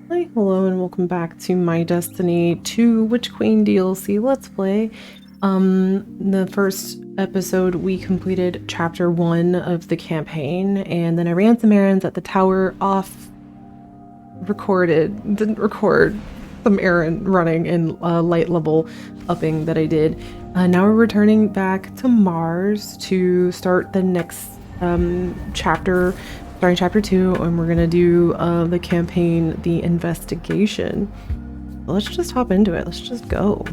Hi, hello, and welcome back to my Destiny 2 Witch Queen DLC Let's Play. The first episode we completed chapter 1 of the campaign, and then I ran some errands at the tower didn't record some errand running and light level upping that I did. Now we're returning back to Mars to start the next chapter, starting chapter 2, and we're gonna do the campaign, the investigation. Let's just hop into it. Let's just go.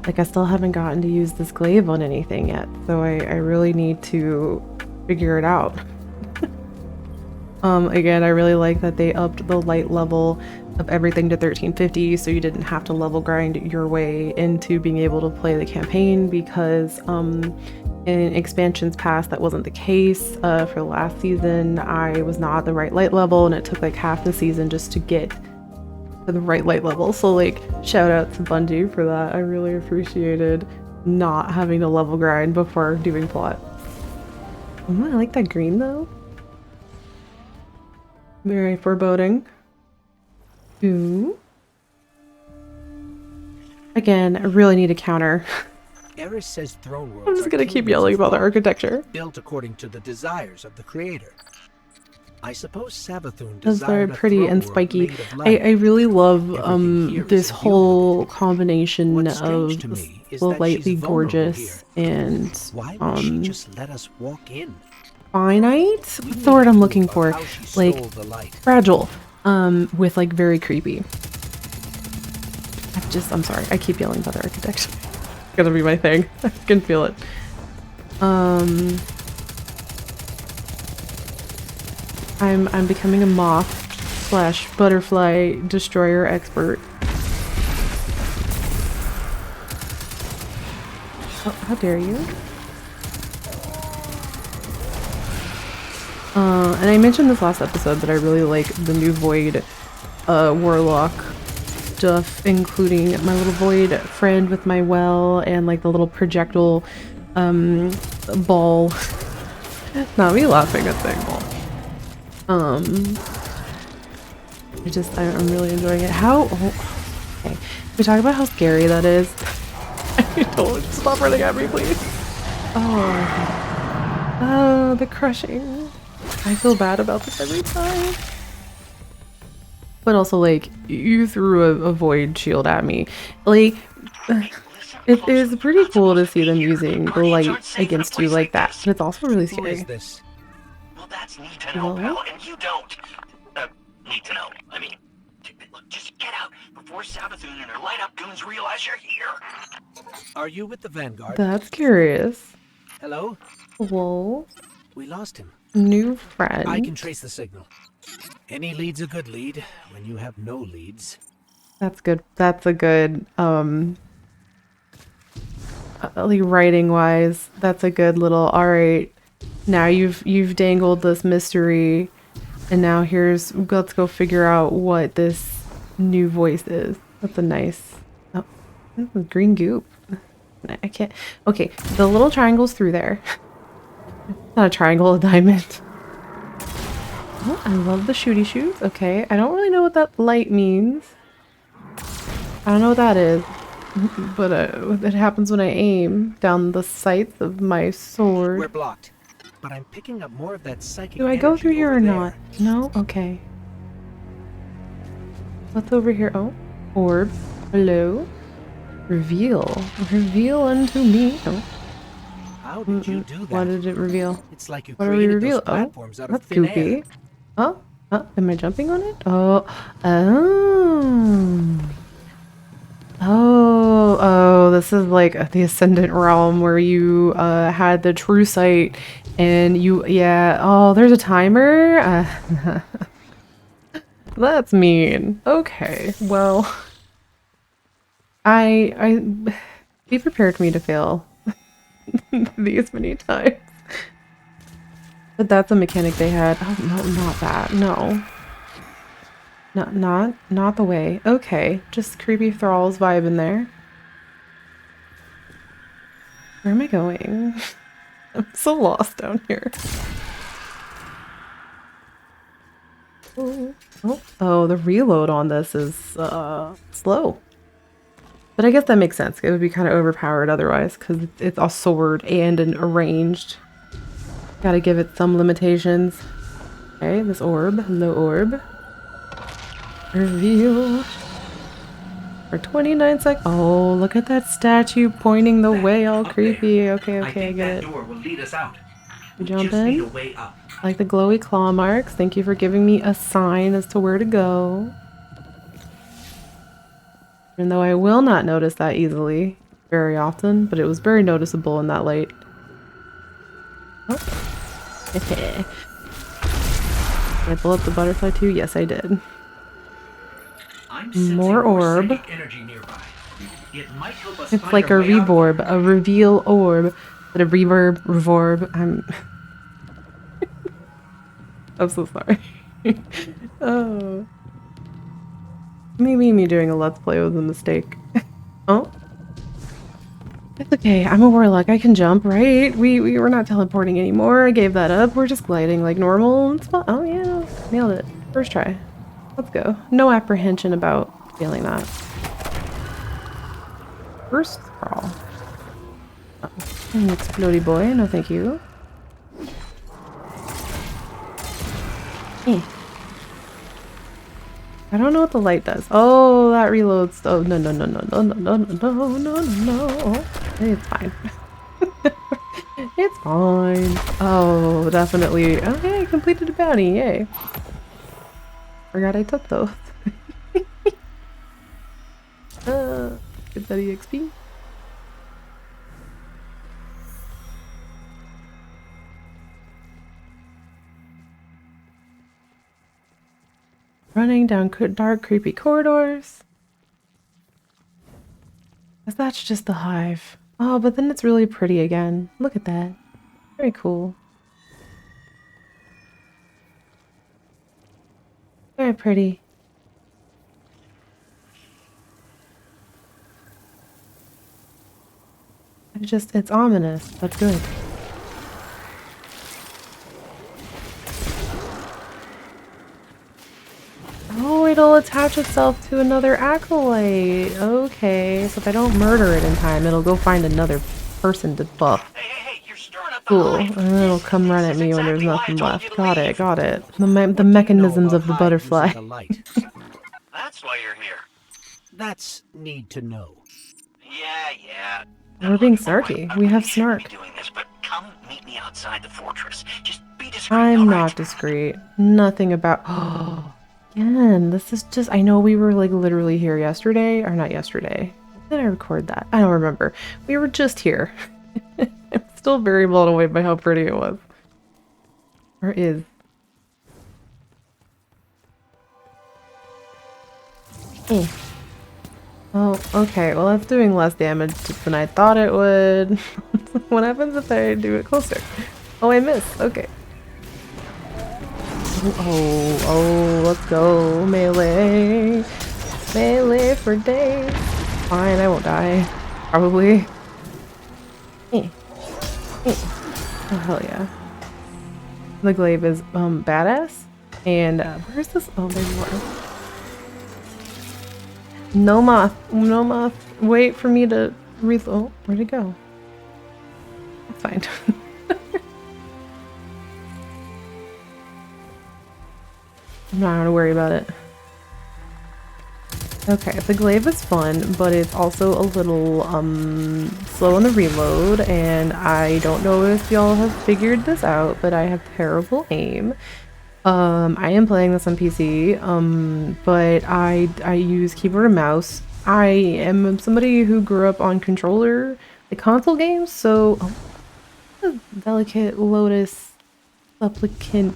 Like, I still haven't gotten to use this glaive on anything yet, so I really need to figure it out. Again, I really like that they upped the light level of everything to 1350, so you didn't have to level grind your way into being able to play the campaign, because in expansions past that wasn't the case. For the last season, I was not at the right light level, and it took like half the season just to get to the right light level. So like, shout out to Bungie for that. I really appreciated not having to level grind before doing plot. I like that green though. Very foreboding. Ooh. Again, I really need a counter. Eris says throne worlds I'm just gonna keep yelling about the architecture. built according to the desires of the creator. I suppose Savathun Those are desired a pretty throne and world spiky. made of light. I really love Everything here is this imbued whole with it. combination What's strange of to me is that slightly she's vulnerable gorgeous and Why would she just let us walk in? finite? What's We the word need I'm proof looking of for? how she Like stole the light. fragile. With like very creepy. I'm sorry, I keep yelling about the architecture. It's gonna be my thing. I can feel it. I'm becoming a moth / butterfly destroyer expert. Oh, how dare you? And I mentioned this last episode that I really like the new Void Warlock stuff, including my little Void friend with my well and like the little projectile ball. Not me laughing at saying ball. I'm really enjoying it. Okay. We talk about how scary that is. Don't stop running at me, please. Oh, the crushing. I feel bad about this every time. But also, like, you threw a void shield at me. Like, it is pretty cool to see them using the light against you like that. But it's also really Who scary. is this? Well, that's need to know, pal, and you don't. Need to know. I mean, look, just get out before Savathun and her light-up goons realize you're here. Are you with the Vanguard? That's curious. Hello? Whoa. We lost him. New friend. I can trace the signal. Any lead's a good lead when you have no leads. That's good. That's a good, like writing wise, that's a good little, all right, now you've dangled this mystery, and now let's go figure out what this new voice is. That's a nice, oh, green goop. I can't, okay, the little triangle's through there. Not a triangle, a diamond. Oh, I love the shooty shoes. Okay, I don't really know what that light means. I don't know what that is. But it happens when I aim down the sights of my sword. We're blocked, but I'm picking up more of that psychic Do I go energy through here over or there. not? No? Okay. What's over here? Oh, orb. Hello? Reveal. Reveal unto me. Oh. How did you do that? What did it reveal? It's like you What do we created reveal? those platforms out of That's thin goopy. air. Oh, am I jumping on it? Oh, oh. Oh, this is like the Ascendant realm where you had the true sight and oh, there's a timer? That's mean. Okay, well, I be prepared for me to fail these many times. But that's a mechanic they had. Oh, no, not that. No. Not the way. Okay, just creepy thralls vibe in there. Where am I going? I'm so lost down here. Oh, the reload on this is slow. But I guess that makes sense. It would be kind of overpowered otherwise because it's a sword and an arranged. Gotta give it some limitations. Okay, this orb. Hello, orb. Reveal. For 29 seconds. Oh, look at that statue pointing the way, all creepy. Okay, I get it. Door will lead us out. Jump in. Like the glowy claw marks. Thank you for giving me a sign as to where to go. Even though I will not notice that easily very often, but it was very noticeable in that light. Oh. Did I pull up the butterfly too? Yes, I did. More orb. It's like a reborb, a reveal orb, but a reverb. I'm so sorry. Oh. Maybe me doing a let's play was a mistake. Oh. It's okay, I'm a warlock, I can jump, right? We're not teleporting anymore, I gave that up, we're just gliding like normal. It's fun. Oh yeah, nailed it. First try. Let's go. No apprehension about failing that. First crawl. Oh, an explodey boy, no thank you. I don't know what the light does. Oh, that reloads. Oh, no. It's fine. It's fine. Oh, definitely. Okay, I completed a bounty. Yay. Forgot I took those. Get that EXP. Running down dark, creepy corridors. That's just the hive. Oh, but then it's really pretty again. Look at that. Very cool. Very pretty. It's ominous. That's good. Oh, it'll attach itself to another acolyte. Okay, so if I don't murder it in time, it'll go find another person to buff. Hey, you're stirring up the Cool, hive. and then it'll come run at me when there's nothing left. Got it. The What do you mechanisms know of the about butterfly. using the light? That's why you're here. That's need to know. Yeah. We're being snarky. We have snark. Be doing this, but come meet me outside the fortress. Just be discreet. I'm all not right? discreet. Nothing about. Oh, again, this is just. I know we were like literally here yesterday, or not yesterday. When did I record that? I don't remember. We were just here. I'm still very blown away by how pretty it was. Or is. Oh, okay. Well, that's doing less damage than I thought it would. What happens if I do it closer? Oh, I missed. Okay. Oh, let's go. Melee. Melee for days. Fine, I won't die. Probably. Oh, hell yeah. The glaive is, badass. And, where's this? Oh, there's more. No moth. Wait for me to oh, where'd it go? That's fine. I'm not gonna worry about it. Okay, the glaive is fun, but it's also a little slow on the reload, and I don't know if y'all have figured this out, but I have terrible aim. I am playing this on PC, but I use keyboard and mouse. I am somebody who grew up on controller, the console games, so delicate lotus supplication?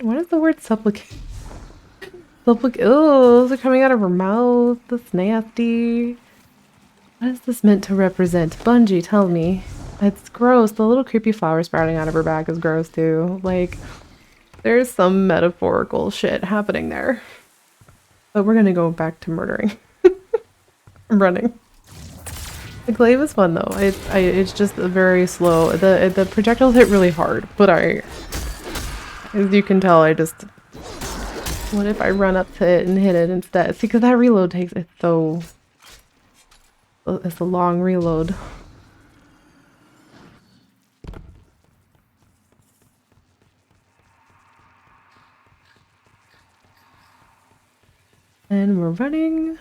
What is the word supplicate? Oh, those are coming out of her mouth. That's nasty. What is this meant to represent? Bungie, tell me. It's gross. The little creepy flower sprouting out of her back is gross too. Like, there's some metaphorical shit happening there. But we're gonna go back to murdering. I'm running. The glaive is fun though. It's just a very slow. The projectiles hit really hard, but I As you can tell, I just... What if I run up to it and hit it instead? See, because that reload takes... It's so... It's a long reload. And we're running.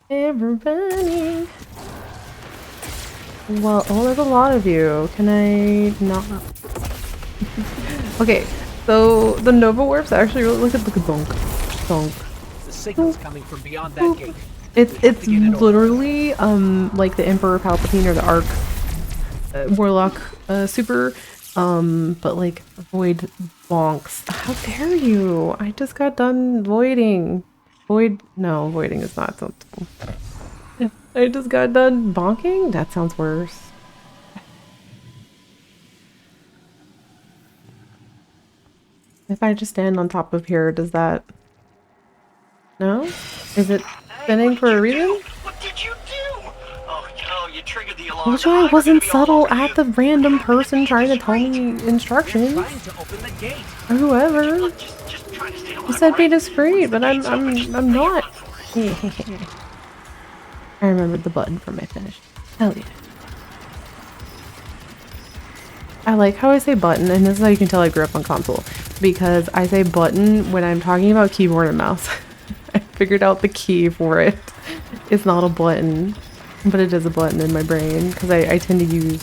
And we're running. Well, oh, there's a lot of you. Can I not? Okay, so the Nova Warps actually really look at the bonk. Bonk. The signal's coming from beyond that gate. It's literally like the Emperor Palpatine or the Arc Warlock super but like void bonks. How dare you? I just got done voiding. No, voiding is not something. I just got done bonking? That sounds worse. If I just stand on top of here, does that... No? Is it spinning for a reason? What did you do? Oh, you triggered the alarm. Well, sure, I wasn't subtle at the random person trying to tell me instructions. Trying to open the gate. Or whoever. Just try to stay alive. You said be discreet, but I'm not. I remembered the button from my finish. Hell yeah. I like how I say button, and this is how you can tell I grew up on console. Because I say button when I'm talking about keyboard and mouse. I figured out the key for it. It's not a button, but it is a button in my brain. Because I tend to use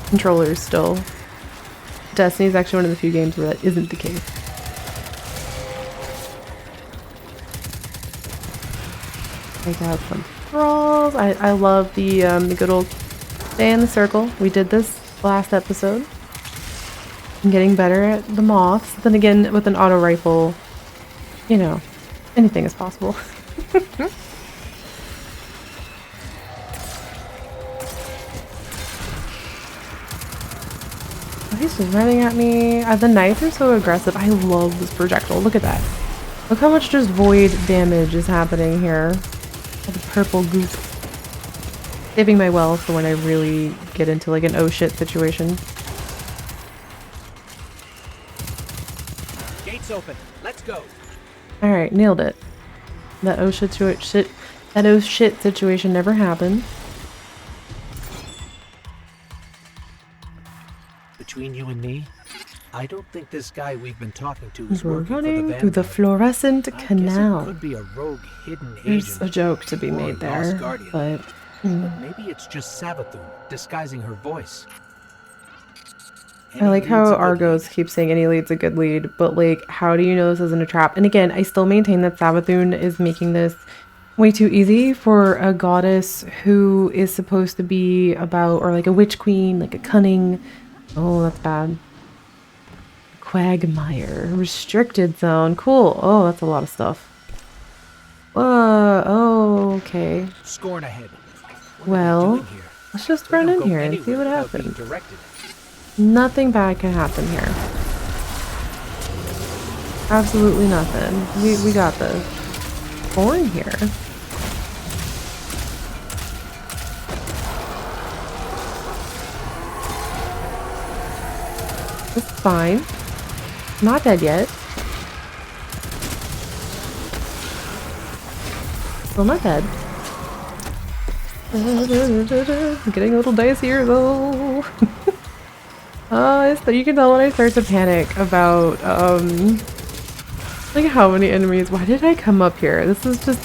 controllers still. Destiny is actually one of the few games where that isn't the case. Take out some thralls. I love the good old stay in the circle. We did this last episode. I'm getting better at the moths. Then again, with an auto rifle, you know, anything is possible. Oh, he's just running at me. The knights are so aggressive. I love this projectile. Look at that. Look how much just void damage is happening here. All the purple goop. Saving my wealth for when I really get into like an oh shit situation. Gates open. Let's go. Alright, nailed it. That oh shit situation never happened. Between you and me, I don't think this guy we've been talking to is We're working running for the through the Vanguard. fluorescent I guess canal. it could be a rogue hidden There's agent a joke to be or a made lost there, guardian. but... But maybe it's just Savathun disguising her voice. I like how Argos keeps saying any lead's a good lead, but like, how do you know this isn't a trap? And again, I still maintain that Savathun is making this way too easy for a goddess who is supposed to be about, or like a witch queen, like a cunning... Oh, that's bad. Quagmire. Restricted zone. Cool. Oh, that's a lot of stuff. Oh, okay. Scorn ahead. Well, let's just run in here and see what happens. Nothing bad can happen here. Absolutely nothing. We got this. Born here. It's fine. Not dead yet. Still not dead. Getting a little dicier though. You can tell when I start to panic about like how many enemies. Why did I come up here? This is just...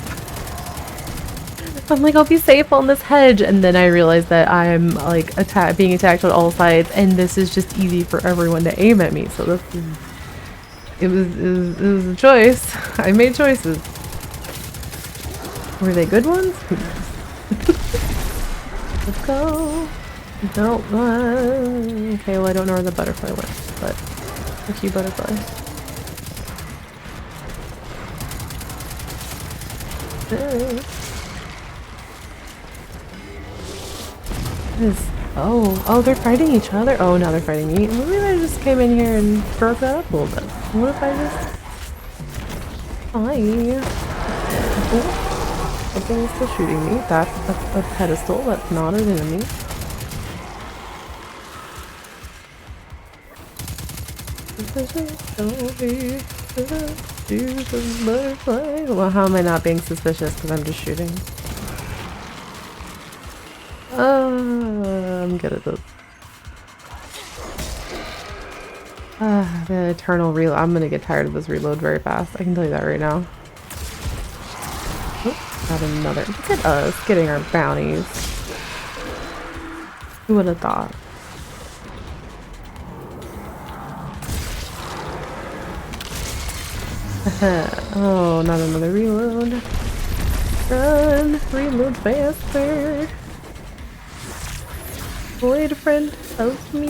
I'm like, I'll be safe on this hedge, and then I realize that I'm like being attacked on all sides, and this is just easy for everyone to aim at me. So this is... It was a choice. I made choices. Were they good ones? Who knows? Let's go. Don't run. Okay, well I don't know where the butterfly went, but thank you, butterfly. Oh, they're fighting each other? Oh, now they're fighting me. Maybe I just came in here and broke that up a little bit. What if I just... Hi. Oh, something is still shooting me. That's a pedestal. That's not an enemy. Well, how am I not being suspicious? Because I'm just shooting. I'm good at this. The eternal reload. I'm gonna get tired of this reload very fast. I can tell you that right now. Oh, got another. Look at us getting our bounties. Who would have thought? Oh, not another reload. Run! Reload faster! Void friend, help me!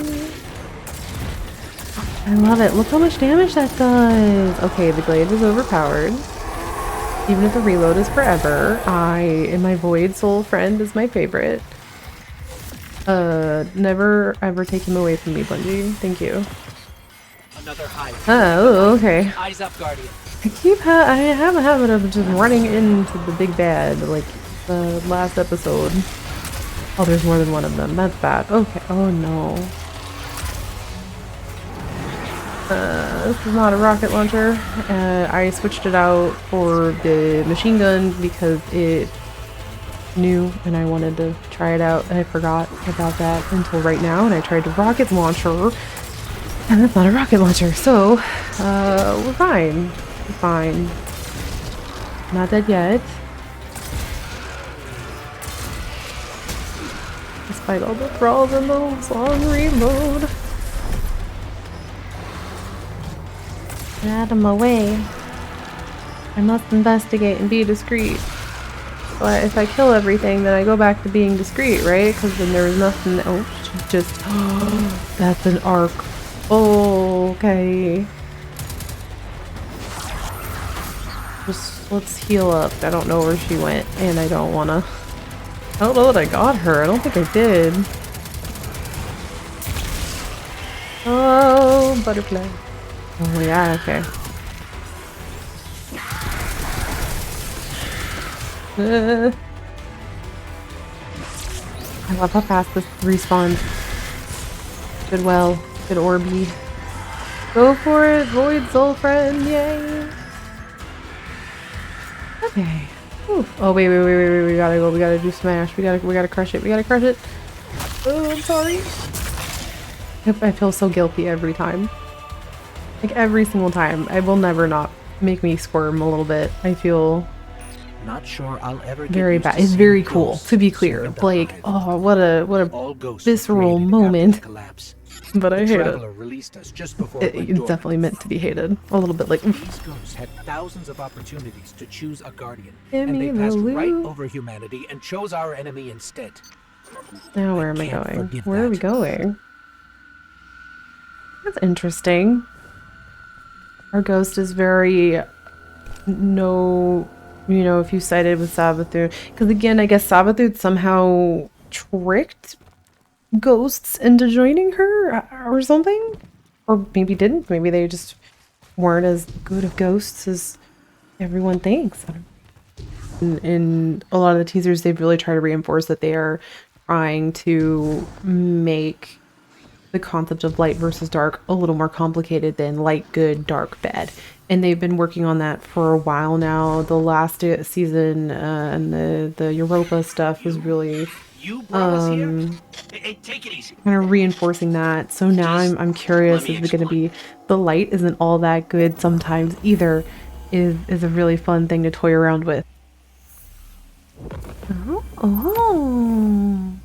I love it. Look how much damage that does! Okay, the glaive is overpowered. Even if the reload is forever, and my Void Soul friend is my favorite. Never ever take him away from me, Bungie. Thank you. Another high. Oh, okay. Eyes up, Guardian. I have a habit of just running into the big bad, like the last episode. Oh, there's more than one of them. That's bad. Okay. Oh no. This is not a rocket launcher. I switched it out for the machine gun because it new and I wanted to try it out. I forgot about that until right now, and I tried the rocket launcher, and that's not a rocket launcher. So, we're fine. We're fine. Not dead yet. Despite all the thralls and the long reload. Get out of my way. I must investigate and be discreet. But if I kill everything, then I go back to being discreet, right? Because then there was nothing. Oh, she just. That's an arc. Oh, okay. Just let's heal up. I don't know where she went, and I don't wanna. I don't know that I got her. I don't think I did. Oh, butterfly. Oh yeah, okay. I love how fast this respawns. Good well. Good Orby. Go for it, Void Soul friend, yay! Okay. Whew. Oh wait, we gotta go. We gotta do smash. We gotta crush it. We gotta crush it. Oh, I'm sorry. I feel so guilty every time. Like every single time. I will never not make me squirm a little bit. I feel Not sure I'll ever get very used bad. to It's seeing very cool, ghosts to be clear. serving the Like, hive. oh, what a All ghosts visceral created after moment. the collapse. But I The hate it. Traveler released us just before it went It's dormant. definitely meant to be hated. A little bit like, These ghosts had thousands of opportunities to choose a guardian, Give and me they the passed right loot. over humanity and chose our enemy instead. now where am I can't going? forgive Where are we that. going? That's interesting. Our ghost is very no, you know, if you sided with Sabathun. Because again, I guess Sabathun somehow tricked ghosts into joining her or something? Or maybe didn't. Maybe they just weren't as good of ghosts as everyone thinks. I don't know. In a lot of the teasers, they've really tried to reinforce that they are trying to make the concept of light versus dark a little more complicated than light good, dark bad. And they've been working on that for a while now. The last season and the Europa stuff was really You brought us here? Hey, take it easy. kind of reinforcing that. So now I'm curious, let me is it going to explain. be the light isn't all that good sometimes either, is a really fun thing to toy around with. Oh,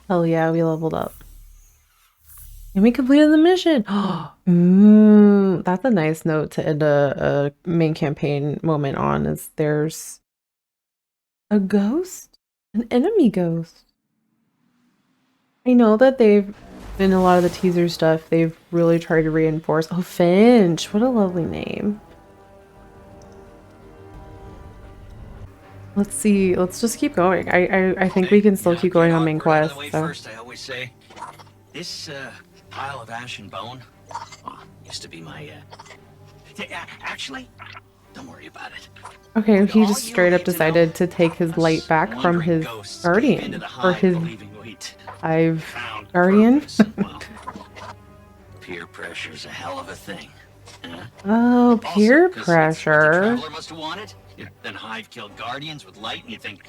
hell yeah, we leveled up. And we completed the mission. That's a nice note to end a main campaign moment on, is there's a ghost? An enemy ghost. I know that they've, in a lot of the teaser stuff, they've really tried to reinforce. Oh, Finch. What a lovely name. Let's see. Let's just keep going. I think we can still keep going on main Out of quest. the way So. first, I always say. This pile of ash and bone used to be my. Actually, don't worry about it. Okay, he All just you straight up need to decided know, to take his light back from wandering his ghosts came guardian, into the or hive his believing we'd hive found guardian. purpose. Well, Peer pressure's a hell of a thing. Huh? Oh, peer Also, 'cause it's what the pressure. Traveler must have wanted. Then Hive killed Guardians with light, and you think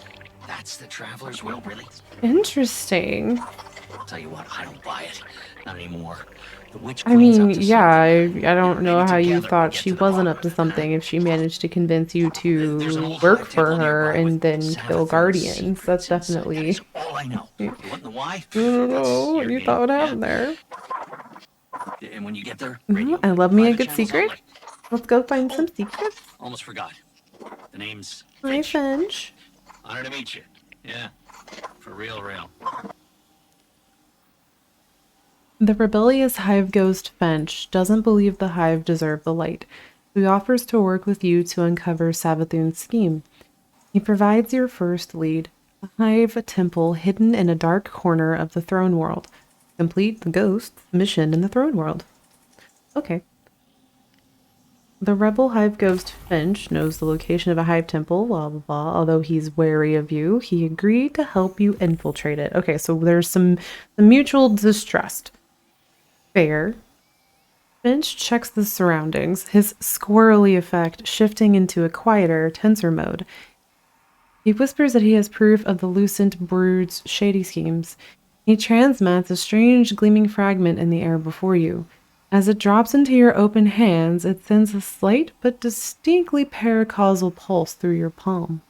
that's the Traveler's will, really? Interesting. I'll tell you what, I don't buy it. Not anymore. The Witch I Queen's up mean, to yeah, something. I don't know Maybe how you together we thought get she to the wasn't bottom up to of it, something huh? if she managed to convince you There's an to old work Hive for temple her nearby and with then kill Savathun's guardians. That's secrets inside. That definitely... is all I know. You want the why? I don't That's know what your you game, thought would yeah? happen there. And when you get there, Mhm, radio I me. love me a Private good channels secret. only. Let's go find Oh, some secrets. almost forgot. The name's Hi, Finch. Finch. Honor to meet you. Yeah, for real, real. The rebellious hive ghost Finch doesn't believe the hive deserve the light, so he offers to work with you to uncover Savathun's scheme. He provides your first lead, a hive temple hidden in a dark corner of the throne world. Complete the ghost's mission in the throne world. Okay. The rebel hive ghost Finch knows the location of a hive temple, blah blah blah. Although he's wary of you, he agreed to help you infiltrate it. Okay, so there's some mutual distrust. Fair. Finch checks the surroundings, his squirrely effect shifting into a quieter, tenser mode. He whispers that he has proof of the Lucent Brood's shady schemes. He transmits a strange gleaming fragment in the air before you. As it drops into your open hands, it sends a slight but distinctly paracausal pulse through your palm.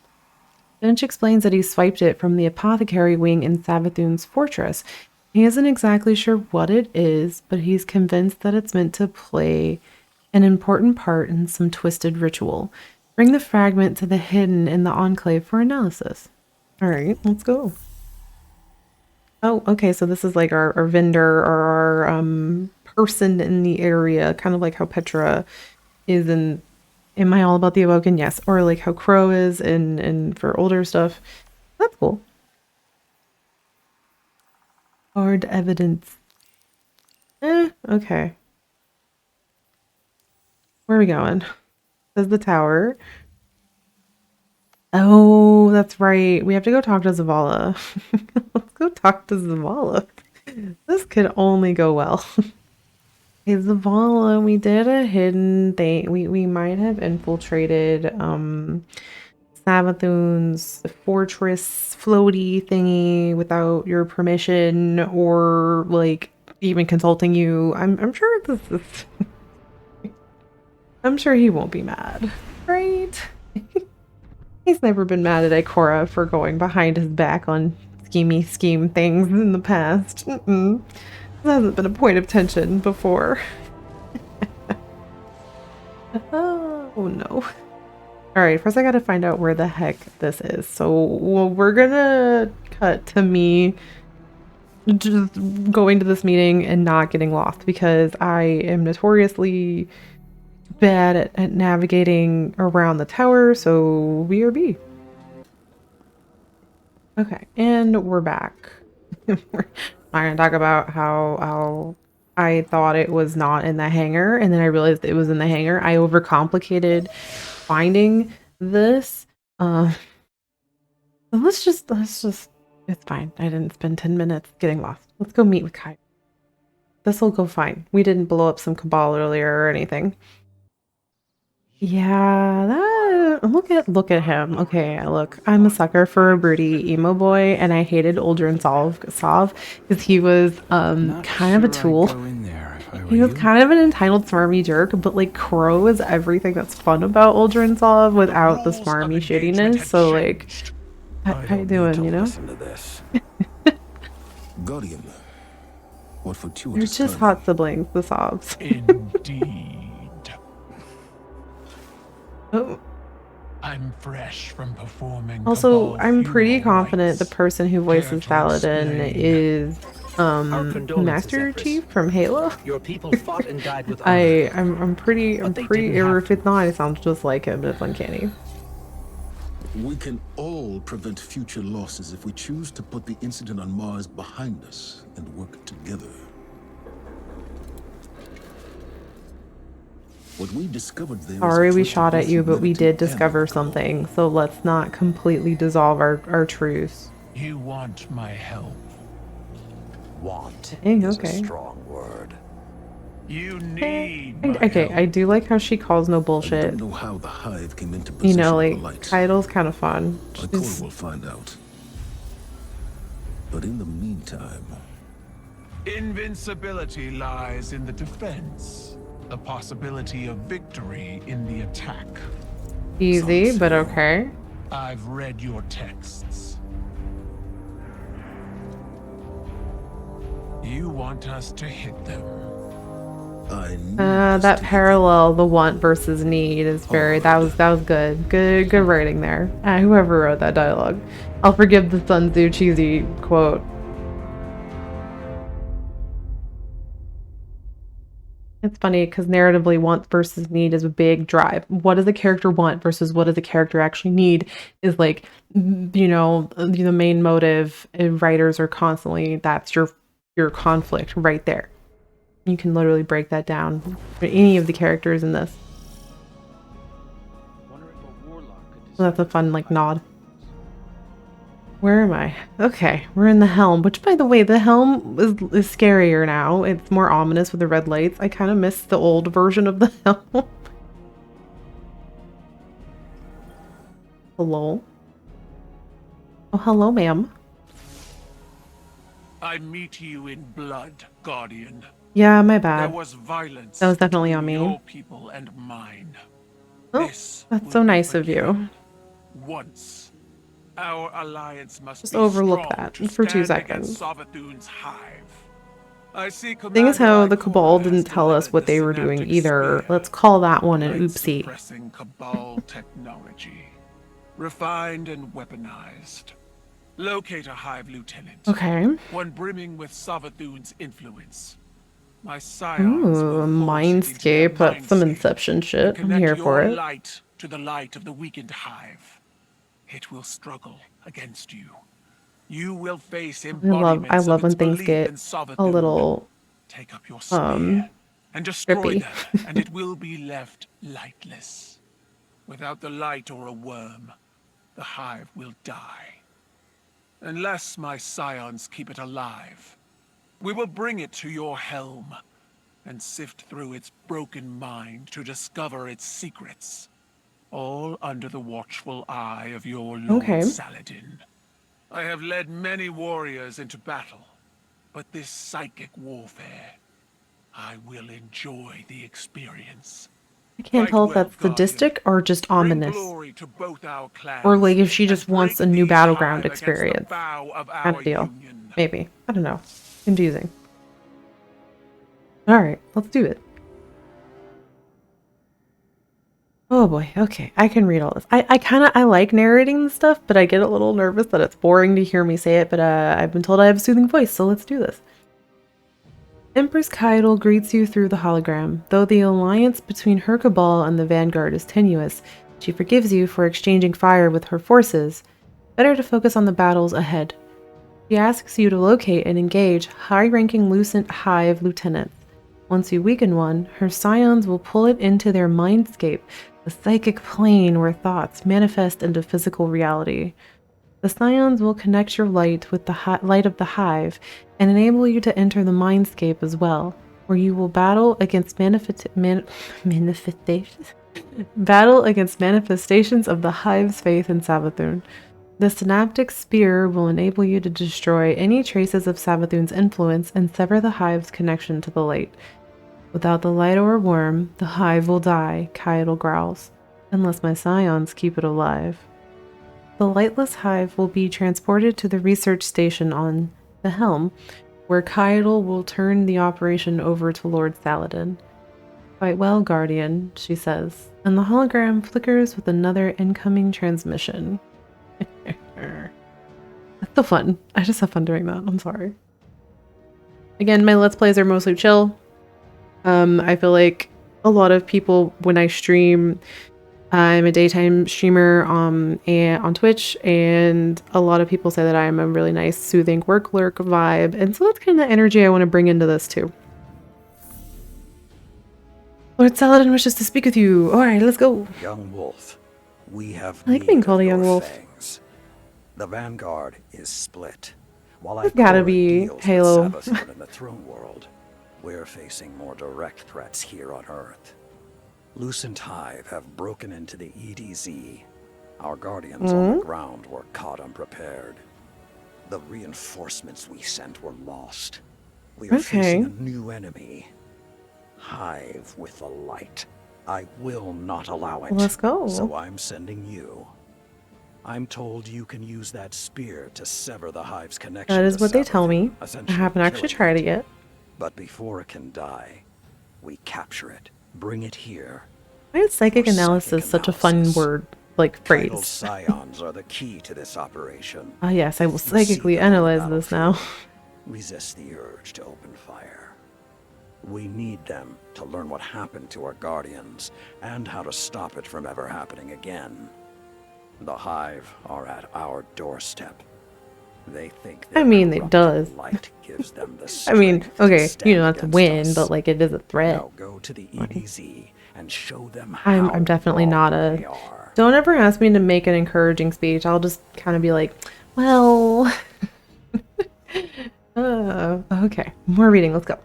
Finch explains that he swiped it from the apothecary wing in Savathun's fortress. He isn't exactly sure what it is, but he's convinced that it's meant to play an important part in some twisted ritual. Bring the fragment to the hidden in the enclave for analysis. All right, let's go. Oh, okay, so this is like our vendor or our person in the area, kind of like how Petra is in Am I All About the Awoken? Yes. Or like how Crow is in for older stuff. That's cool. Hard evidence. Okay. Where are we going? Says the tower. Oh, that's right. We have to go talk to Zavala. Let's go talk to Zavala. This could only go well. Hey, Zavala, we did a hidden thing. We might have infiltrated Savathun's fortress floaty thingy without your permission or like even consulting you. I'm sure this is I'm sure he won't be mad, right? He's never been mad at Ikora for going behind his back on scheme things in the past. This hasn't been a point of tension before. Oh no. Alright, first I gotta find out where the heck this is. So we're gonna cut to me just going to this meeting and not getting lost because I am notoriously bad at navigating around the tower, so BRB. Okay, and we're back. We're not gonna talk about how I thought it was not in the hangar, and then I realized it was in the hangar. I overcomplicated finding this. Let's just it's fine. I didn't spend 10 minutes getting lost. Let's go meet with Kai. This will go fine. We didn't blow up some cabal earlier or anything. Yeah, that look at him. Okay, look, I'm a sucker for a broody emo boy, and I hated Uldren Sov because he was kind of a tool. He was kind of an entitled smarmy jerk, but like Crow is everything that's fun about Uldren Sov without the smarmy shittiness. So like, how you doing? You know? Guardian, what They're fortuitous just timing. hot siblings, the Sovs. Indeed. Oh. I'm fresh from performing. Also, Cabal I'm pretty funeral confident the rites. person who voices Care to Saladin explain? is Our condolences, Master Empress. Chief from Halo. Your people fought and died with honor. I'm pretty But they pretty didn't have or if it's not, it sounds just like him, but it's uncanny. We can all prevent future losses if we choose to put the incident on Mars behind us and work together. What we discovered there is a Sorry we twist of shot at both you, but we humanity did and discover the cabal. something, so let's not completely dissolve our truce. You want my help. Want Dang, is okay. a strong word. You Eh, need my okay, help. I do like how she calls no I bullshit. don't know how the Hive came into You possession know, of the like, light. title's kind of fun. My core will find out. But in the meantime, Invincibility lies in the defense. The possibility of victory in the attack. Easy, Some but say. okay. I've read your texts. You want us to hit them. I need us That to hit parallel, the want versus need, is very, that was good. Good writing there. Whoever wrote that dialogue. I'll forgive the Sun Tzu cheesy quote. It's funny because narratively, want versus need is a big drive. What does the character want versus what does the character actually need is like, you know, the main motive. Writers are constantly, that's your conflict right there. You can literally break that down for any of the characters in this. So that's a fun like nod. Where am I? Okay, we're in the helm, which by the way, the helm is scarier now. It's more ominous with the red lights. I kind of miss the old version of the helm. Hello? Oh, hello, ma'am. I meet you in blood, Guardian. Yeah, my There bad. was violence That was definitely between on me. your people and mine. Oh, This that's will so be nice of forgiven. you. Once. Our alliance must Just be overlook strong that to for 2 stand against seconds. Savathun's hive. I see Thing is Commander how the Ikora Cabal has didn't tell us delivered what the they were doing synaptic either. spear, Let's call that one an oopsie. light-suppressing Cabal technology, refined and weaponized. Locate a hive lieutenant, Okay. one brimming with Savathun's influence. My scions Ooh, will force it into their Mindscape. That's some mindscape Inception and shit. I'm connect here for your it. light to the light of the weakened hive. It will struggle against you. You will face I embodiments of love its when things belief in get a Savathun. little Take up your spear and destroy trippy. them, and it will be left lightless. Without the light or a worm, the hive will die. Unless my scions keep it alive, we will bring it to your helm and sift through its broken mind to discover its secrets. All under the watchful eye of your Lord Okay. Saladin. I have led many warriors into battle, but this psychic warfare, I will enjoy the experience. I can't Fight tell if well, that's Guardian. sadistic or just Bring ominous. glory to both our Or clans, like if she and just wants a break new these battleground hive against the experience. vow of Kind our of deal. union. Maybe. I don't know. Confusing. Alright, let's do it. Oh boy, okay. I can read all this. I like narrating this stuff, but I get a little nervous that it's boring to hear me say it, but I've been told I have a soothing voice, so let's do this. Empress Keitel greets you through the hologram. Though the alliance between her cabal and the Vanguard is tenuous, she forgives you for exchanging fire with her forces. Better to focus on the battles ahead. She asks you to locate and engage high-ranking Lucent Hive lieutenants. Once you weaken one, her scions will pull it into their mindscape, the psychic plane where thoughts manifest into physical reality. The scions will connect your light with the light of the hive and enable you to enter the mindscape as well, where you will battle against manifestations of the hive's faith in Savathun. The synaptic spear will enable you to destroy any traces of Savathun's influence and sever the hive's connection to the light. Without the light or a worm, the hive will die, Keitel growls, unless my scions keep it alive. The lightless hive will be transported to the research station on the helm, where Keitel will turn the operation over to Lord Saladin. Quite well, Guardian, she says, and the hologram flickers with another incoming transmission. That's so fun. I just have fun doing that. I'm sorry. Again, my Let's Plays are mostly chill. I feel like a lot of people, when I stream, I'm a daytime streamer and on Twitch, and a lot of people say that I'm a really nice, soothing work lurk vibe, and so that's kind of the energy I want to bring into this too. Lord Saladin wishes to speak with you. All right, let's go. Young wolf, we have I like need being of called a young your wolf. fangs. The Vanguard is split. While There's gotta Ikora be deals Halo. with Savathun in the throne world, We're facing more direct threats here on Earth. Lucent Hive have broken into the EDZ. Our guardians on the ground were caught unprepared. The reinforcements we sent were lost. We are facing a new enemy. Hive with the light. I will not allow it. Let's go. So I'm sending you. I'm told you can use that spear to sever the Hive's connection. That is to what they tell me. Savathun, I haven't actually tried it yet. But before it can die, we capture it, bring it here. Why is psychic analysis such a fun word, like Titled phrase? scions are the key to this operation. Ah, yes, I will psychically analyze this now. Resist the urge to open fire. We need them to learn what happened to our guardians and how to stop it from ever happening again. The Hive are at our doorstep. They think I mean, it does. light gives them the I mean, strength to okay, stand you know, that's a against win, us. but like it is a threat. Now go to the EDZ and show them how I'm definitely not wrong they a. are. Don't ever ask me to make an encouraging speech. I'll just kind of be like, well, okay, more reading. Let's go.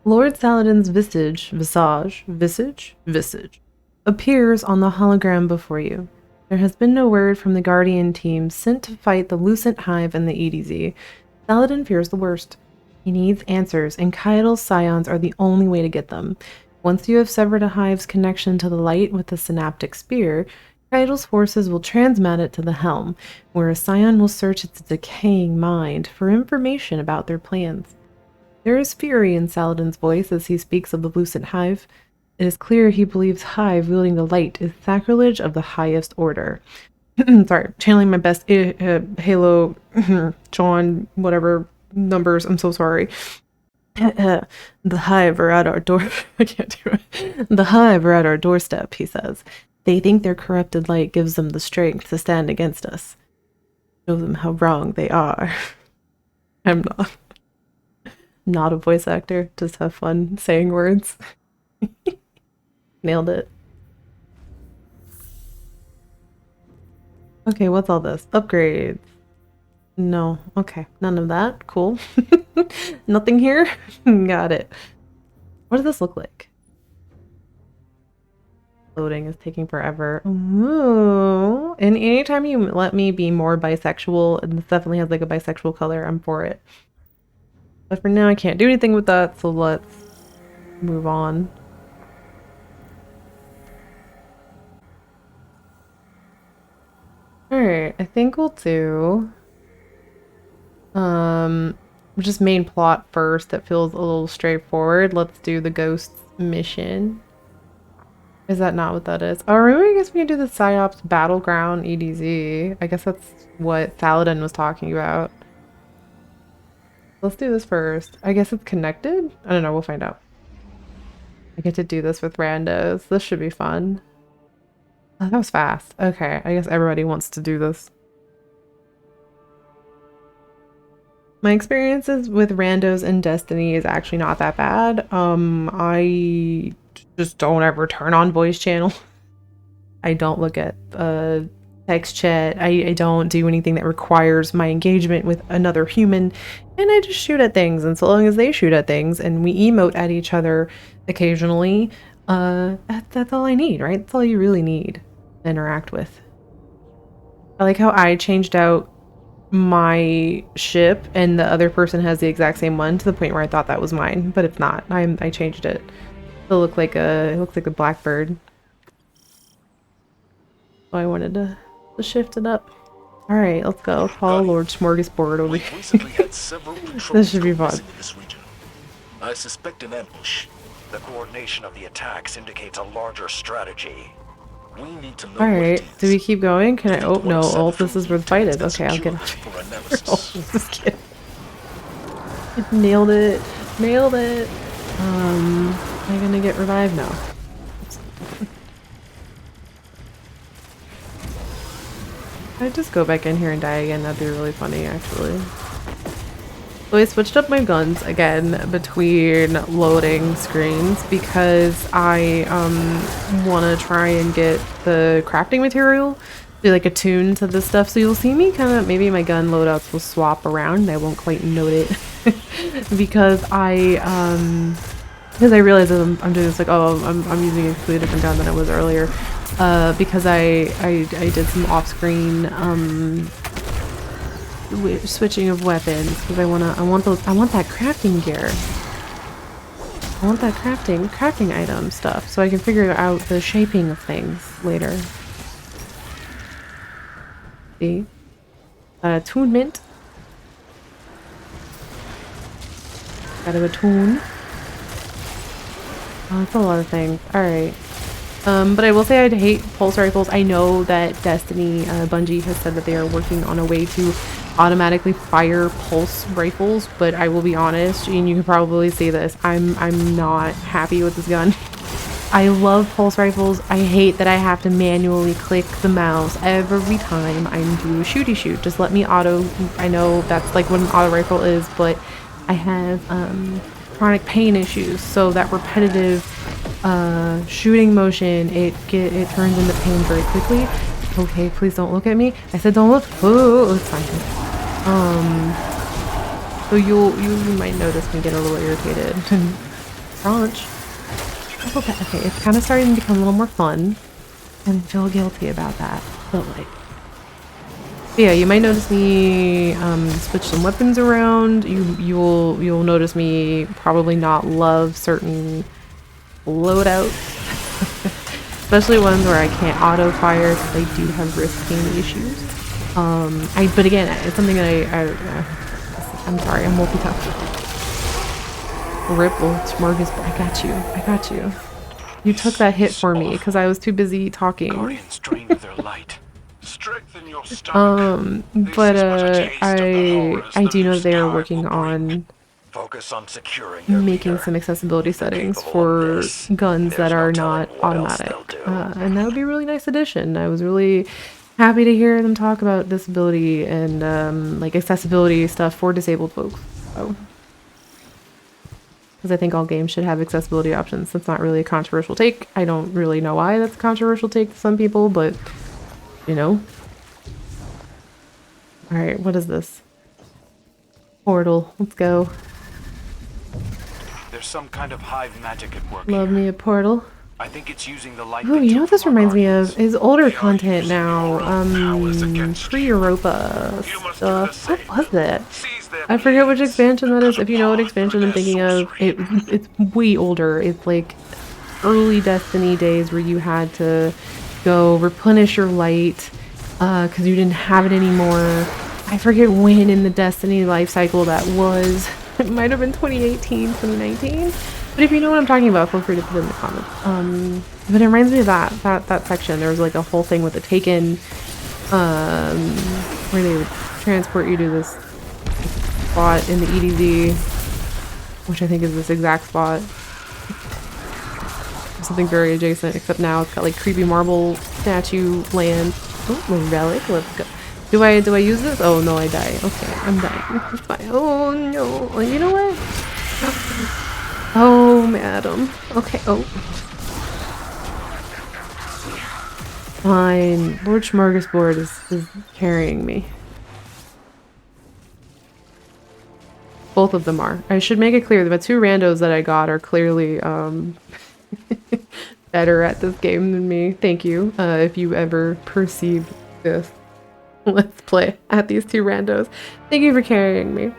Lord Saladin's visage appears on the hologram before you. There has been no word from the Guardian team sent to fight the Lucent Hive and the EDZ. Saladin fears the worst. He needs answers, and Kaido's scions are the only way to get them. Once you have severed a Hive's connection to the light with the synaptic spear, Kaido's forces will transmat it to the helm, where a scion will search its decaying mind for information about their plans. There is fury in Saladin's voice as he speaks of the Lucent Hive. It is clear he believes Hive wielding the light is sacrilege of the highest order. Sorry, channeling my best Halo, John, whatever numbers. I'm so sorry. The Hive are at our door. I can't do it. The Hive are at our doorstep, he says. They think their corrupted light gives them the strength to stand against us. Show them how wrong they are. I'm not a voice actor. Just have fun saying words. Nailed it. Okay, what's all this? Upgrades. No. Okay, none of that. Cool. Nothing here? Got it. What does this look like? Loading is taking forever. Ooh. And anytime you let me be more bisexual, and this definitely has like a bisexual color, I'm for it. But for now, I can't do anything with that, so let's move on. Alright, I think we'll do just main plot first. That feels a little straightforward. Let's do the ghosts mission. Is that not what that is? Oh, remember, I guess we can do the PsyOps Battleground EDZ. I guess that's what Saladin was talking about. Let's do this first. I guess it's connected? I don't know, we'll find out. I get to do this with randos. This should be fun. Oh, that was fast. Okay, I guess everybody wants to do this. My experiences with randos in Destiny is actually not that bad. I just don't ever turn on voice channel. I don't look at text chat. I don't do anything that requires my engagement with another human. And I just shoot at things. And so long as they shoot at things and we emote at each other occasionally, that's all I need, right? That's all you really need to interact with. I like how I changed out my ship and the other person has the exact same one to the point where I thought that was mine, but it's not. I changed it. It looks like a blackbird. So I wanted to shift it up. All right, let's go. Follow Lord Smorgasbord over here. Recently had several This should be fun. in this region. I suspect an ambush. The coordination of the attacks indicates a larger strategy. We need to know All what right, it is. do we keep going? Can I? Oh no! Oh, this is where the fight is. That's Okay, I'll get secured off. for analysis. Oh, just kidding. Nailed it! Nailed it! Am I gonna get revived now? If I just go back in here and die again, that'd be really funny, actually. So I switched up my guns again between loading screens because I want to try and get the crafting material, do like attune to this stuff. So you'll see me kind of, maybe my gun loadouts will swap around. I won't quite note it because because I realized that I'm doing this like, oh, I'm using a completely different gun than I was earlier. Because I did some off-screen switching of weapons because I want that crafting gear. I want that crafting item stuff so I can figure out the shaping of things later. See? Attunement. Gotta attune. Oh, that's a lot of things. Alright. But I will say I'd hate pulse rifles. I know that Destiny, Bungie has said that they are working on a way to automatically fire pulse rifles, but I will be honest, and you can probably see this, I'm not happy with this gun. I love pulse rifles. I hate that I have to manually click the mouse every time I do a shooty shoot. Just let me auto. I know that's like what an auto rifle is, but I have chronic pain issues, so that repetitive shooting motion, it turns into pain very quickly. Okay, please don't look at me. I said don't look. Oh, it's fine. So you might notice me get a little irritated. Crunch. Okay, it's kind of starting to become a little more fun, and I feel guilty about that. But like, yeah, you might notice me switch some weapons around. You'll notice me probably not love certain loadouts, especially ones where I can't auto fire because I do have wrist pain issues. But again, it's something that I'm sorry, I'm multitasking. Ripple, smorgasbord. I got you. You took that hit for me because I was too busy talking. Guardians drain their light. Strengthen your stomach. But I do know they are working on Focus on securing their making leader. some accessibility settings for guns that are not automatic, and that would be a really nice addition. I was really happy to hear them talk about disability and like accessibility stuff for disabled folks. So, because I think all games should have accessibility options. That's not really a controversial take. I don't really know why that's a controversial take to some people, but you know. All right, what is this? Portal. Let's go. There's some kind of hive magic at work. Love me a portal. I think it's using the light. Oh, you know what this reminds me of? Is older content now. Pre-Europa stuff. What was that? I forget which expansion that is. If you know what expansion I'm thinking of, it's way older. It's like early Destiny days where you had to go replenish your light because you didn't have it anymore. I forget when in the Destiny life cycle that was. It might have been 2018, 2019. But if you know what I'm talking about, feel free to put it in the comments. But it reminds me of that section. There was like a whole thing with the Taken, where they would transport you to this spot in the EDZ, which I think is this exact spot. Something very adjacent, except now it's got like creepy marble statue land. Oh, a relic. Let's go. Do I use this? Oh no, I die. Okay, I'm dying. It's fine. Oh no. You know what? Oh, madam. Okay. Oh. Fine. Lord Smorgasbord is carrying me. Both of them are. I should make it clear that the two randos that I got are clearly better at this game than me. Thank you. If you ever perceived this. Let's play at these two randos. Thank you for carrying me.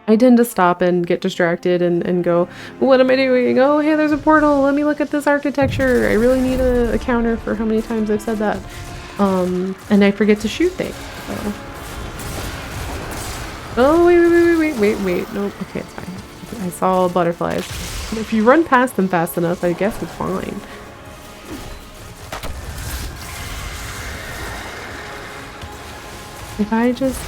I tend to stop and get distracted and go, what am I doing? Oh, hey, there's a portal. Let me look at this architecture. I really need a counter for how many times I've said that. And I forget to shoot things. So. Oh, wait. Nope. Okay, it's fine. I saw butterflies. If you run past them fast enough, I guess it's fine. If I just...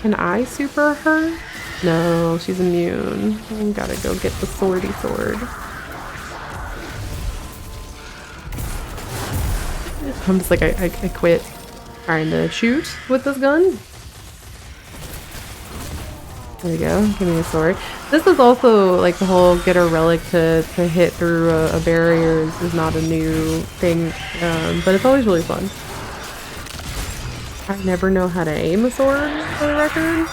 Can I super her? No, she's immune. I gotta go get the swordy sword. I'm just like, I quit trying to shoot with this gun. There we go. Give me a sword. This is also like the whole get a relic to hit through a barrier is not a new thing, but it's always really fun. I never know how to aim a sword, for the record.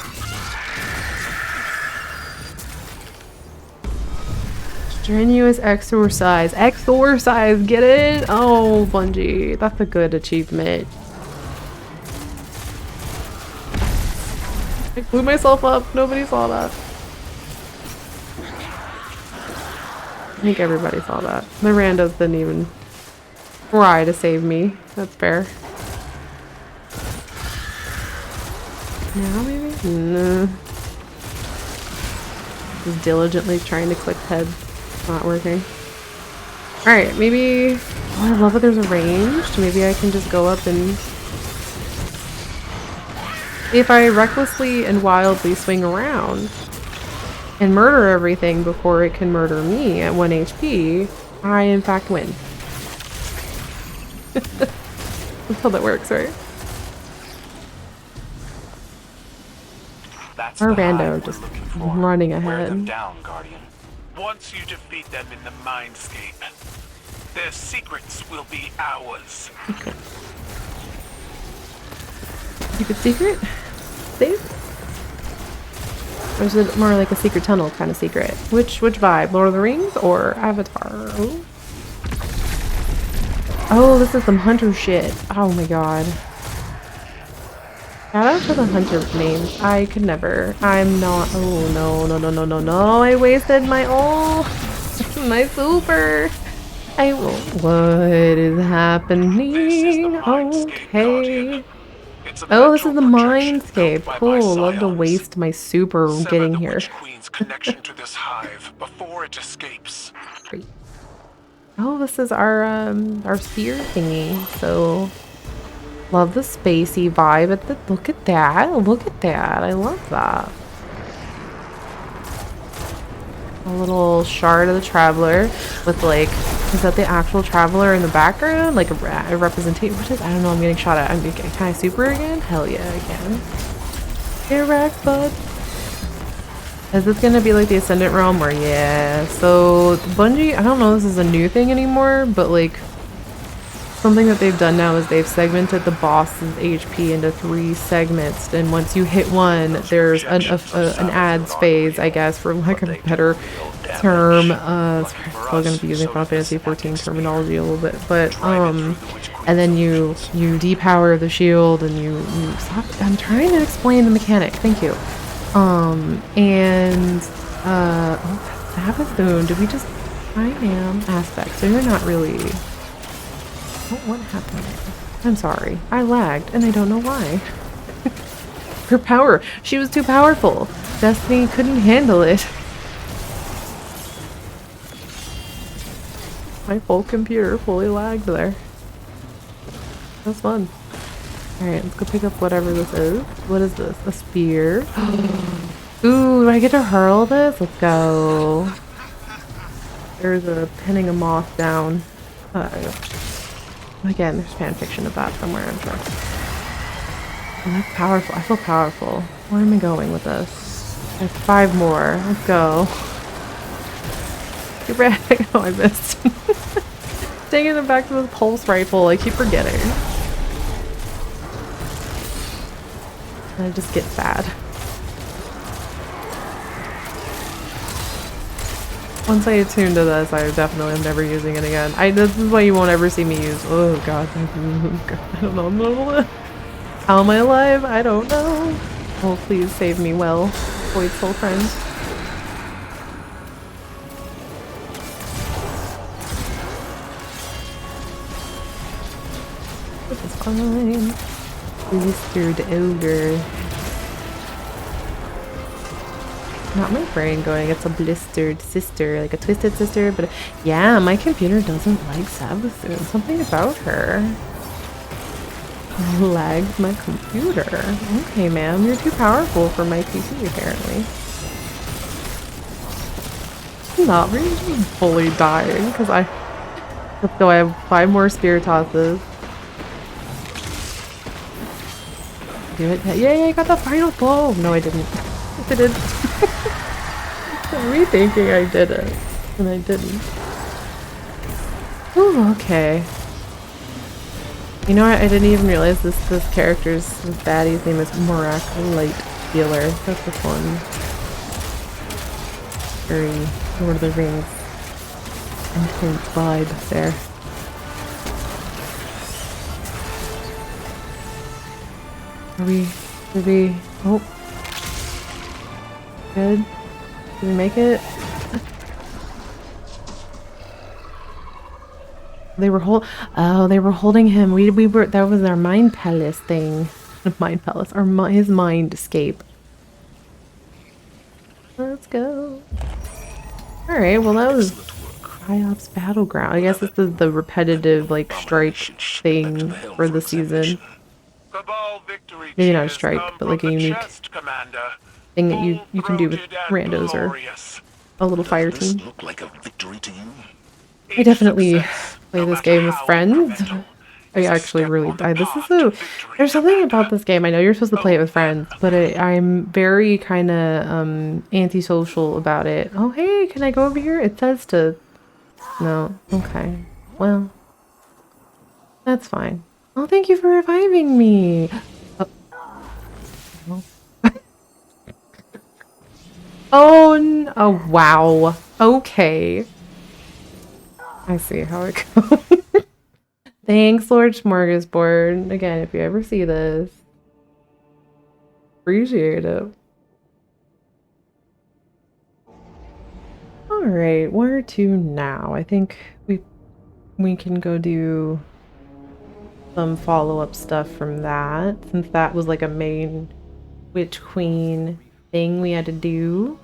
Strenuous exercise. Exorcise, get it? Oh, Bungie. That's a good achievement. I blew myself up. Nobody saw that. I think everybody saw that. The randos didn't even try to save me. That's fair. Now maybe? No. Just diligently trying to click head. Not working. Alright, maybe... Oh, I love that there's a ranged. Maybe I can just go up and... If I recklessly and wildly swing around and murder everything before it can murder me at 1 HP, I in fact win. That's how that works, right? That's Our the rando hive just we're looking for. running Wear them ahead. down, Guardian. Once you defeat them in the mindscape, their secrets will be ours. Okay. Keep it secret? Safe? Or is it more like a secret tunnel kind of secret? Which vibe? Lord of the Rings or Avatar? Oh, oh, this is some hunter shit. Oh my god. Shout out to the hunter names. I could never. I'm not. Oh no, no, no, no, no, no. I wasted my ult. My super. I won't. What is happening? Okay. Oh, this is the mindscape. Cool. Love to waste my super getting here. Queen's connection to this hive before it escapes. Great. Oh, this is our spear thingy. So love the spacey vibe. Look at that. Look at that. I love that. A little shard of the traveler with like, is that the actual traveler in the background? Like a representation. What is, I don't know, I'm getting shot at. Can I super again? Hell yeah, I can. Get wrecked, bud. Is this gonna be like the Ascendant Realm or yeah? So Bungie, I don't know if this is a new thing anymore, but like something that they've done now is they've segmented the boss's HP into 3 segments, and once you hit one, there's an ads phase, I guess, for lack of a better term. Still gonna be using Final Fantasy 14 terminology a little bit, but and then you depower the shield, and you stop. I'm trying to explain the mechanic. Thank you. And oh, Savathun. Did we just? I am aspect. So you're not really. What happened? I'm sorry. I lagged, and I don't know why. Her power. She was too powerful. Destiny couldn't handle it. My full computer fully lagged there. That's fun. Alright, let's go pick up whatever this is. What is this? A spear. Ooh, do I get to hurl this? Let's go. There's a pinning a moth down. Again, there's fanfiction of that somewhere, I'm sure. Oh, that's powerful. I feel powerful. Where am I going with this? I have 5 more. Let's go. Get ready. Oh, I missed. Taking it back to the pulse rifle. I keep forgetting. And I just get sad. Once I attune to this, I definitely am never using it again. This is why you won't ever see me use. Oh god, I don't know. How am I alive? I don't know. Oh, please save me, well, Void Soul friend. This is fine. Blistered ogre. Not my brain going, it's a blistered sister, like a twisted sister, but yeah, my computer doesn't like Savathun. Something about her lags my computer. Okay, ma'am, you're too powerful for my PC, apparently. I'm not really fully dying, because let's go, I have 5 more spear tosses. Do it. Yay, I got the final blow! No, I didn't. Yes, I did. Me thinking I did it, and I didn't. Ooh, okay. You know what? I didn't even realize this character's baddie's name is Morak Light Healer. That's this one. Very Lord of the Rings intense vibe there. Did we, oh. Good. Did we make it? They were they were holding him. We were, that was our mind palace thing. Mind palace, his mind escape. Let's go. Alright, well that was Cryops Battleground. I guess this is the repetitive, like, strike thing for the season. Maybe not a strike, but like a unique thing that you can do with randos or a little fire team. Look like a victory to you? I definitely play this game with friends. I actually really, there's something about this game. I know you're supposed to play it with friends, but I'm very kind of antisocial about it. Oh, hey, can I go over here? It says to, no, okay, well, that's fine. Oh, thank you for reviving me. Oh, oh, wow. Okay. I see how it goes. Thanks, Lord Smorgasbord. Again, if you ever see this, appreciate it. Alright, where to now? I think we can go do some follow-up stuff from that, since that was like a main Witch Queen thing we had to do.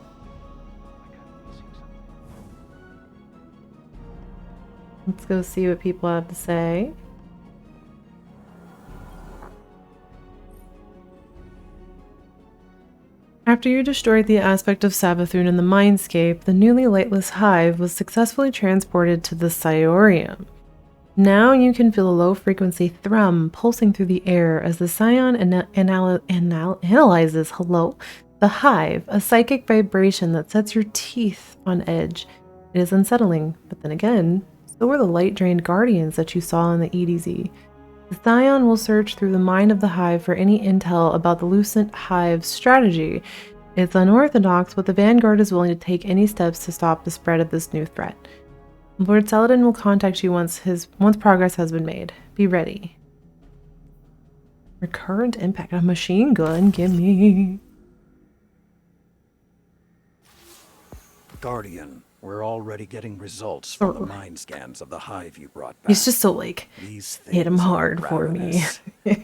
Let's go see what people have to say. After you destroyed the aspect of Savathûn in the Mindscape, the newly lightless hive was successfully transported to the Sciorium. Now you can feel a low-frequency thrum pulsing through the air as the Scion analyzes the hive, a psychic vibration that sets your teeth on edge. It is unsettling, but then again, so were the light-drained guardians that you saw in the EDZ. The Scion will search through the mind of the hive for any intel about the Lucent Hive's strategy. It's unorthodox, but the Vanguard is willing to take any steps to stop the spread of this new threat. Lord Saladin will contact you once progress has been made. Be ready. Recurrent impact. A machine gun, gimme. Guardian, we're already getting results from the mind scans of the hive you brought back. He's just so like, hit him hard for me.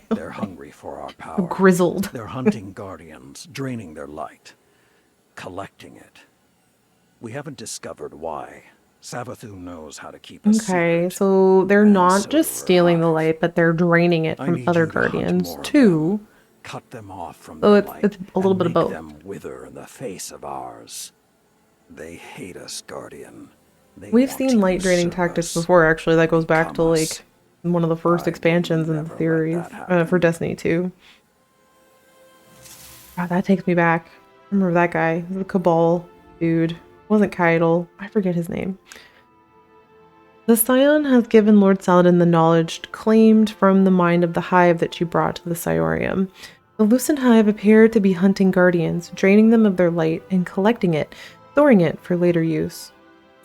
They're hungry for our power. Grizzled. They're hunting guardians, draining their light, collecting it. We haven't discovered why. Savathûn knows how to keep us secret. So they're not just stealing the light, but they're draining it from other guardians too. Cut them off from the light. It's a little bit of both. Them wither in the face of ours. They hate us, Guardian. We've seen light draining tactics before, actually. That goes back to like one of the first expansions in the series for Destiny 2. God, that takes me back. I remember that guy, the Cabal dude. Wasn't Keitel. I forget his name. The Scion has given Lord Saladin the knowledge claimed from the mind of the hive that you brought to the Sciorium. The Lucent Hive appeared to be hunting guardians, draining them of their light and collecting it, storing it for later use.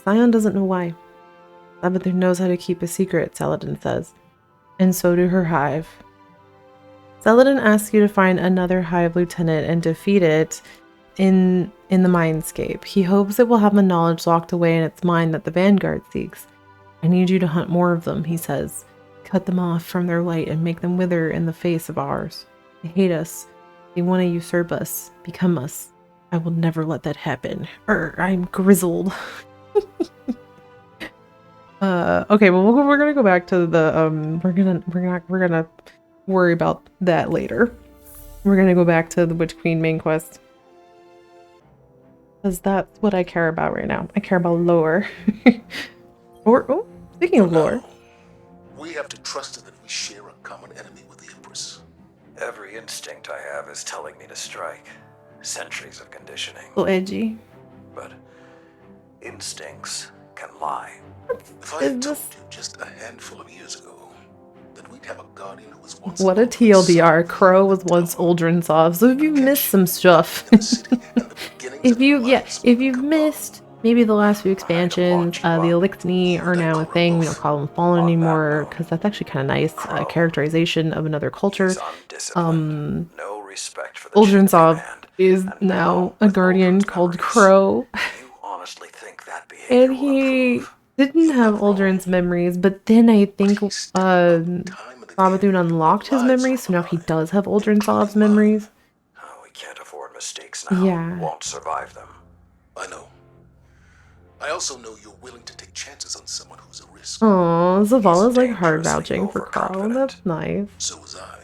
Scion doesn't know why. Savathûn knows how to keep a secret, Saladin says. And so do her hive. Saladin asks you to find another hive lieutenant and defeat it in the Mindscape. He hopes it will have the knowledge locked away in its mind that the Vanguard seeks. I need you to hunt more of them, he says. Cut them off from their light and make them wither in the face of ours. They hate us. They want to usurp us, become us. I will never let that happen. I'm grizzled. Okay, well we're gonna go back to the we're gonna worry about that later. We're gonna go back to the Witch Queen main quest. Because that's what I care about right now. I care about lore. Oh, speaking of lore. We have to trust that we share a common enemy with the Empress. Every instinct I have is telling me to strike. Centuries of conditioning. A little edgy. But instincts can lie. If I had told you just a handful of years ago that we'd have a guardian who was once what a TLDR. Crow was once Uldrensov. So if you've missed some stuff, if you've missed maybe the last few expansions, the Elixni are now a thing. We don't call them Fallen anymore because that's actually kind of nice characterization of another culture. No respect for the Uldrensov is now a guardian called Crow. You honestly think that behavior And he didn't have Uldren's memories, but then I think Sabathun unlocked his memories, so now he does have Uldrensov's memories. Oh, we can't afford mistakes now. Yeah. Won't survive them. I know. I also know you're willing to take chances on someone who's a risk. Aw, Zavala's like hard dangerously vouching for Crow. overconfident. That's nice. So was I.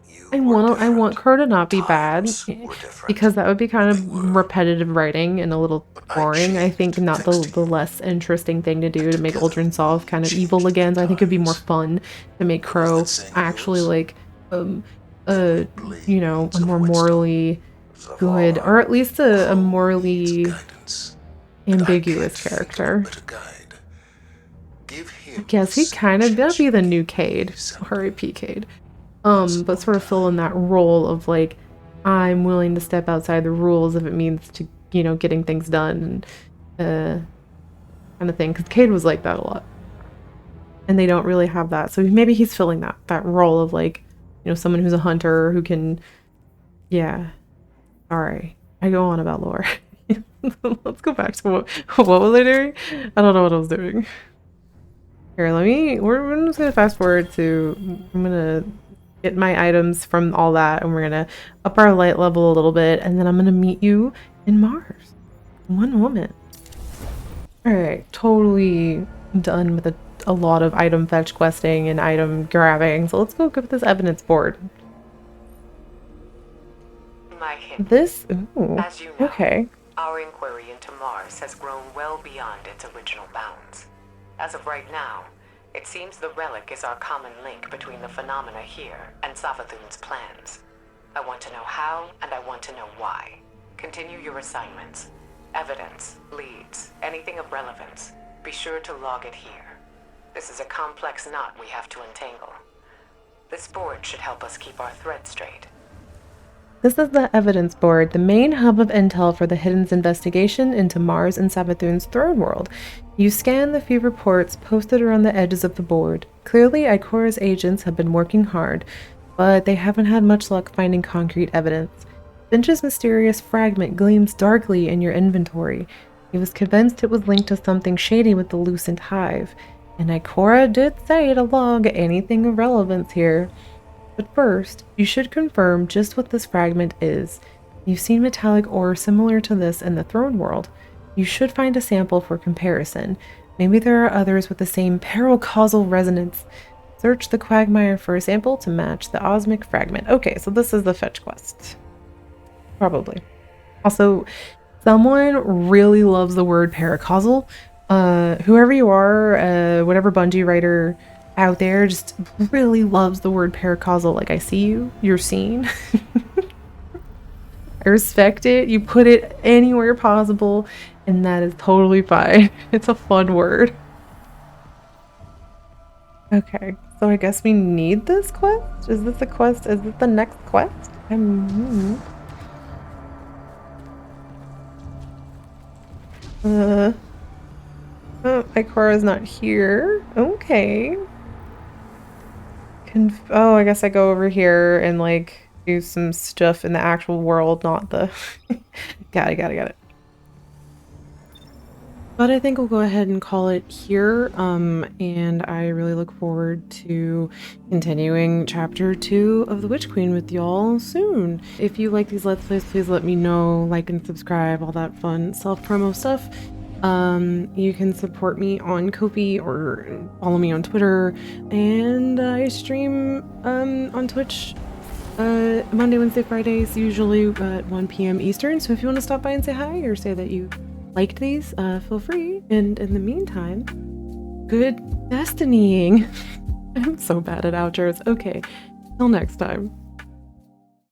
You I were want different. Crow to not be bad Times were different. because that would be kind of repetitive writing and a little boring. I think not the less interesting thing to do to make Uldrensov kind of evil again. So I think it'd be more fun to make Crow actually like you know, a more morally good, or at least a morally ambiguous character. I guess he'd kind of that'd be the new Cade, R.I.P. Cade. But sort of fill in that role of like, I'm willing to step outside the rules if it means to, you know, getting things done, and kind of thing. Because Cade was like that a lot, and they don't really have that. So maybe he's filling that role of like, you know, someone who's a hunter who can, yeah. All right, I go on about lore. Let's go back to what was I doing? I don't know what I was doing. Here, we're just gonna fast forward to, I'm gonna get my items from all that, and we're gonna up our light level a little bit, and then I'm gonna meet you in Mars. One moment. Alright, totally done with a lot of item fetch questing and item grabbing, so let's go get this evidence board. My hint. This, ooh, As you know, okay. our inquiry into Mars has grown well beyond its original bounds. As of right now, it seems the relic is our common link between the phenomena here and Savathun's plans. I want to know how, and I want to know why. Continue your assignments. Evidence, leads, anything of relevance. Be sure to log it here. This is a complex knot we have to untangle. This board should help us keep our thread straight. This is the evidence board, the main hub of intel for the Hidden's investigation into Mars and Savathun's third world. You scan the few reports posted around the edges of the board. Clearly, Ikora's agents have been working hard, but they haven't had much luck finding concrete evidence. Finch's mysterious fragment gleams darkly in your inventory. He was convinced it was linked to something shady with the Lucent Hive, and Ikora did say to log anything of relevance here. But first, you should confirm just what this fragment is. You've seen metallic ore similar to this in the Throne World. You should find a sample for comparison. Maybe there are others with the same paracausal resonance. Search the quagmire for a sample to match the osmic fragment. Okay, so this is the fetch quest. Probably. Also, someone really loves the word paracausal. Whoever you are, whatever Bungie writer out there just really loves the word paracausal. Like, I see you, you're seen. I respect it. You put it anywhere possible, and that is totally fine. It's a fun word. Okay, so I guess we need this quest? Is this the quest? Is this the next quest? Oh, Ikora's not here. Okay. Oh, I guess I go over here and like do some stuff in the actual world, not the got it. But I think we'll go ahead and call it here, and I really look forward to continuing chapter 2 of the Witch Queen with y'all soon. If you like these Let's Plays, please let me know, like and subscribe, all that fun self-promo stuff. You can support me on Ko-fi or follow me on Twitter, and I stream on Twitch Monday, Wednesday, Fridays, usually at 1 p.m. Eastern. So if you want to stop by and say hi or say that you liked these, feel free. And in the meantime, good destinying. I'm so bad at outros. Okay, till next time.